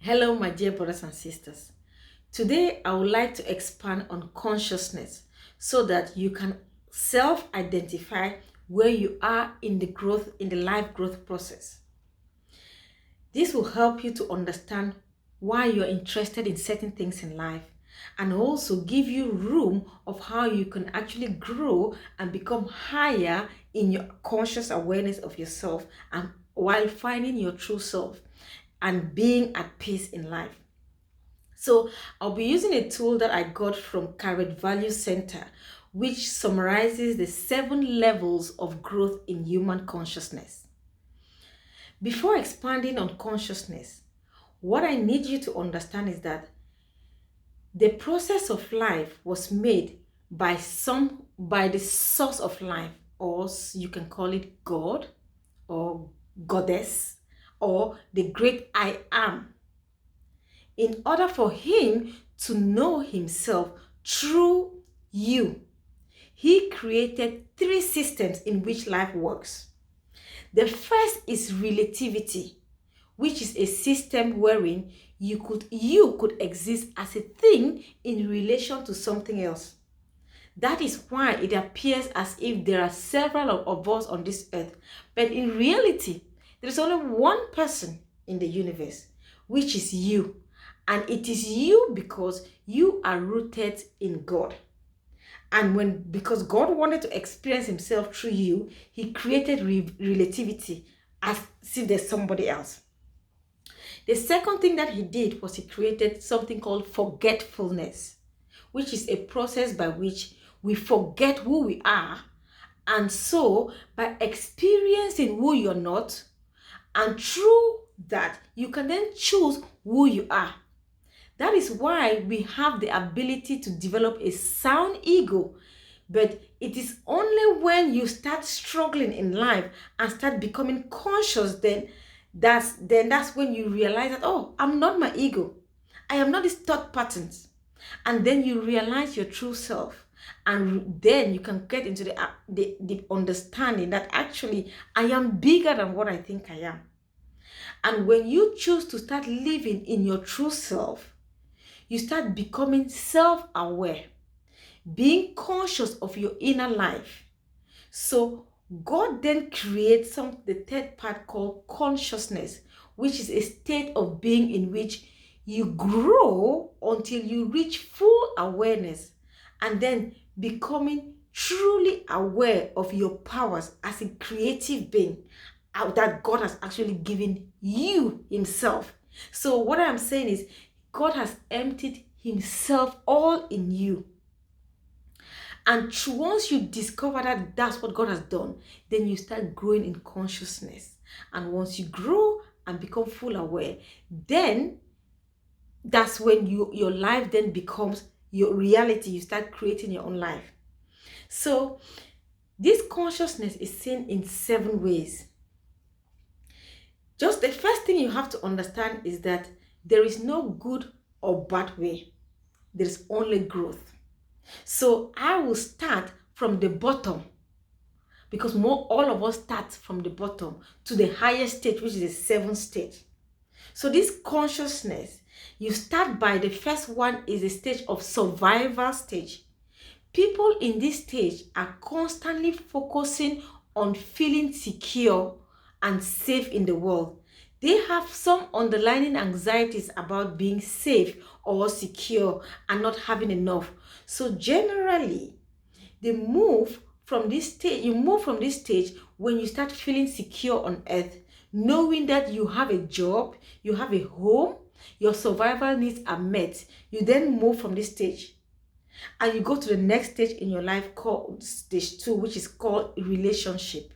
Hello, my dear brothers and sisters. Today, I would like to expand on consciousness so that you can self-identify where you are in the life growth process. This will help you to understand why you're interested in certain things in life and also give you room of how you can actually grow and become higher in your conscious awareness of yourself and while finding your true self and being at peace in life. So I'll be using a tool that I got from Carrot Value Center, which summarizes the 7 levels of growth in human consciousness. Before expanding on consciousness, what I need you to understand is that the process of life was made by the source of life, or you can call it God or Goddess or the great I am, in order for him to know himself through you. He created 3 systems in which life works. The first is relativity, which is a system wherein you could exist as a thing in relation to something else. That is why it appears as if there are several of us on this earth, but in reality, there is only one person in the universe, which is you. And it is you because you are rooted in God. And because God wanted to experience himself through you, he created relativity as if there's somebody else. The second thing that he did was he created something called forgetfulness, which is a process by which we forget who we are. And so by experiencing who you're not, and through that, you can then choose who you are. That is why we have the ability to develop a sound ego. But it is only when you start struggling in life and start becoming conscious, that's when you realize that, oh, I'm not my ego. I am not these thought patterns. And then you realize your true self. And then you can get into the understanding that actually I am bigger than what I think I am. And when you choose to start living in your true self, you start becoming self-aware, being conscious of your inner life. So God then creates the third part called consciousness, which is a state of being in which you grow until you reach full awareness and then becoming truly aware of your powers as a creative being that God has actually given you himself. So what I'm saying is God has emptied himself all in you. And once you discover that that's what God has done, then you start growing in consciousness. And once you grow and become full aware, then that's when your life then becomes your reality. You start creating your own life. So this consciousness is seen in 7 ways. Just the first thing you have to understand is that there is no good or bad way. There's only growth. So I will start from the bottom, because all of us start from the bottom to the highest stage, which is the 7th stage. So this consciousness, you start by the first one is the stage of survival stage. People in this stage are constantly focusing on feeling secure and safe in the world. They have some underlying anxieties about being safe or secure and not having enough. So generally, you move from this stage when you start feeling secure on earth, knowing that you have a job, you have a home, your survival needs are met. You then move from this stage and you go to the next stage in your life called stage 2, which is called relationship.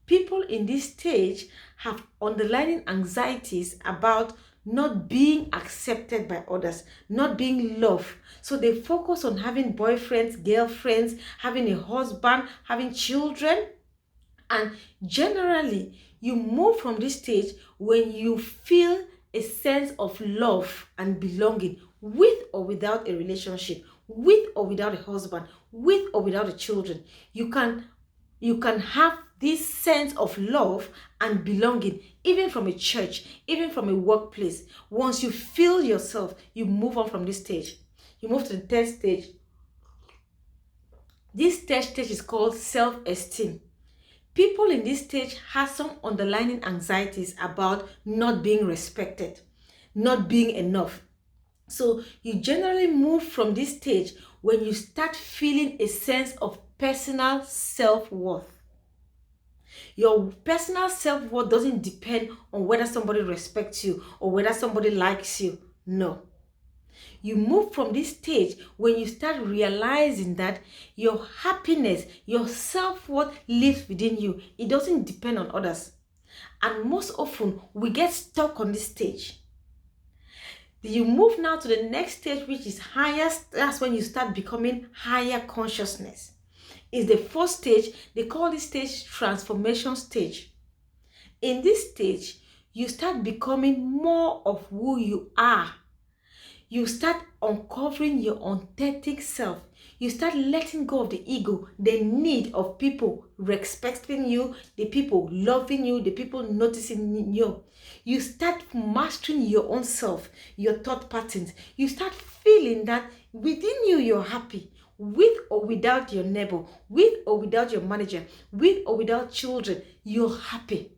People in this stage have underlying anxieties about not being accepted by others, not being loved. So they focus on having boyfriends, girlfriends, having a husband, having children. And generally, you move from this stage when you feel a sense of love and belonging with or without a relationship, with or without a husband, with or without the children. You can you can have this sense of love and belonging, even from a church, even from a workplace. Once you feel yourself, you move on from this stage. You move to the third stage. This third stage is called self-esteem. People in this stage have some underlying anxieties about not being respected, not being enough. So you generally move from this stage when you start feeling a sense of personal self-worth. Your personal self-worth doesn't depend on whether somebody respects you or whether somebody likes you. No. You move from this stage when you start realizing that your happiness, your self-worth lives within you. It doesn't depend on others. And most often, we get stuck on this stage. You move now to the next stage, which is higher. That's when you start becoming higher consciousness. It's the fourth stage. They call this stage transformation stage. In this stage, you start becoming more of who you are. You start uncovering your authentic self. You start letting go of the ego, the need of people respecting you, the people loving you, the people noticing you. You start mastering your own self, your thought patterns. You start feeling that within you, you're happy, with or without your neighbor, with or without your manager, with or without children, you're happy.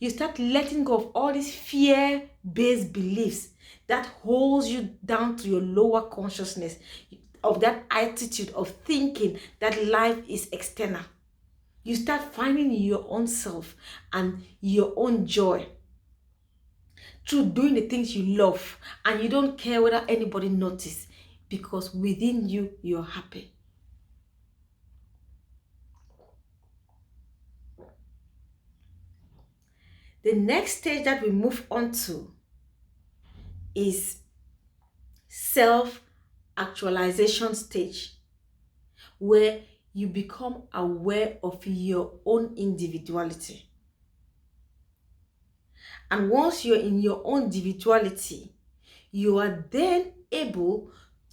You start letting go of all these fear-based beliefs that holds you down to your lower consciousness, of that attitude of thinking that life is external. You start finding your own self and your own joy through doing the things you love, and you don't care whether anybody notices, because within you, you're happy. The next stage that we move on to is self-actualization stage, where you become aware of your own individuality. And once you're in your own individuality, you are then able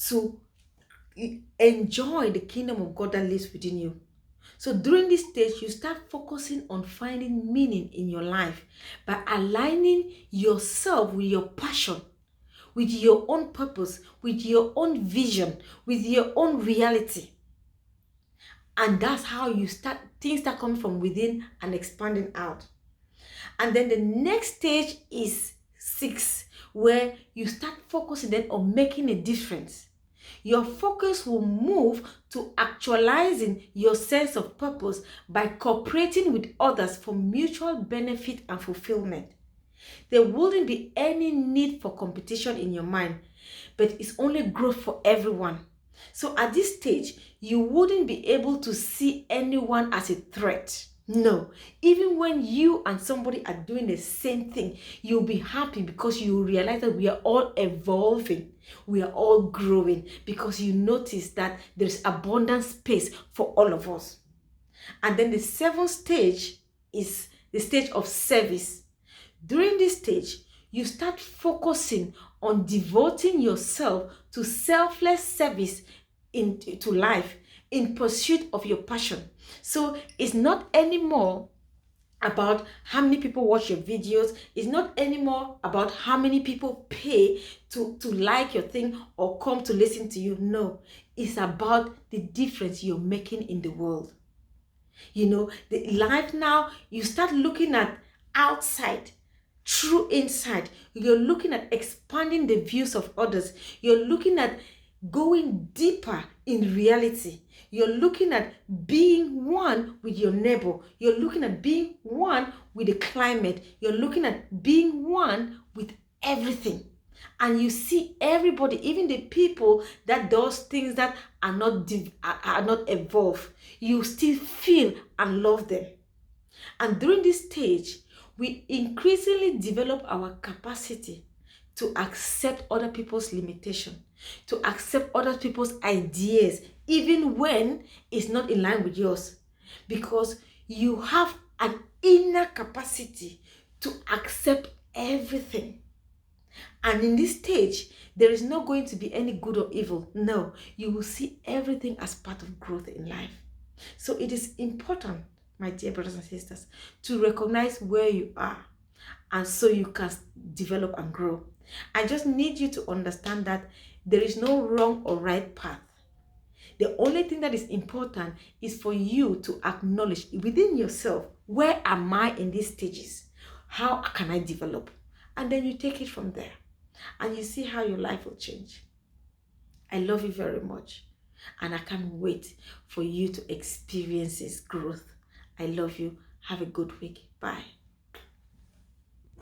to enjoy the kingdom of God that lives within you. So during this stage, you start focusing on finding meaning in your life by aligning yourself with your passion, with your own purpose, with your own vision, with your own reality. And that's how things start coming from within and expanding out. And then the next stage is 6, where you start focusing then on making a difference. Your focus will move to actualizing your sense of purpose by cooperating with others for mutual benefit and fulfillment. There wouldn't be any need for competition in your mind, but it's only growth for everyone. So at this stage, you wouldn't be able to see anyone as a threat. No, even when you and somebody are doing the same thing, you'll be happy because you realize that we are all evolving. We are all growing because you notice that there's abundant space for all of us. And then the 7th stage is the stage of service. During this stage, you start focusing on devoting yourself to selfless service to life in pursuit of your passion. So it's not anymore about how many people watch your videos. It's not anymore about how many people pay to like your thing or come to listen to you. No, it's about the difference you're making in the world. You know, the life now, you start looking at outside through inside. You're looking at expanding the views of others. You're looking at going deeper in reality. You're looking at being one with your neighbor. You're looking at being one with the climate. You're looking at being one with everything. And you see everybody, even the people that does things that are not evolved, you still feel and love them. And during this stage, we increasingly develop our capacity to accept other people's limitation, to accept other people's ideas, even when it's not in line with yours, because you have an inner capacity to accept everything. And in this stage, there is not going to be any good or evil. No, you will see everything as part of growth in life. So it is important my dear brothers and sisters, to recognize where you are, and so you can develop and grow. I just need you to understand that there is no wrong or right path. The only thing that is important is for you to acknowledge within yourself, where am I in these stages? How can I develop? And then you take it from there and you see how your life will change. I love you very much, and I can't wait for you to experience this growth. I love you. Have a good week. Bye.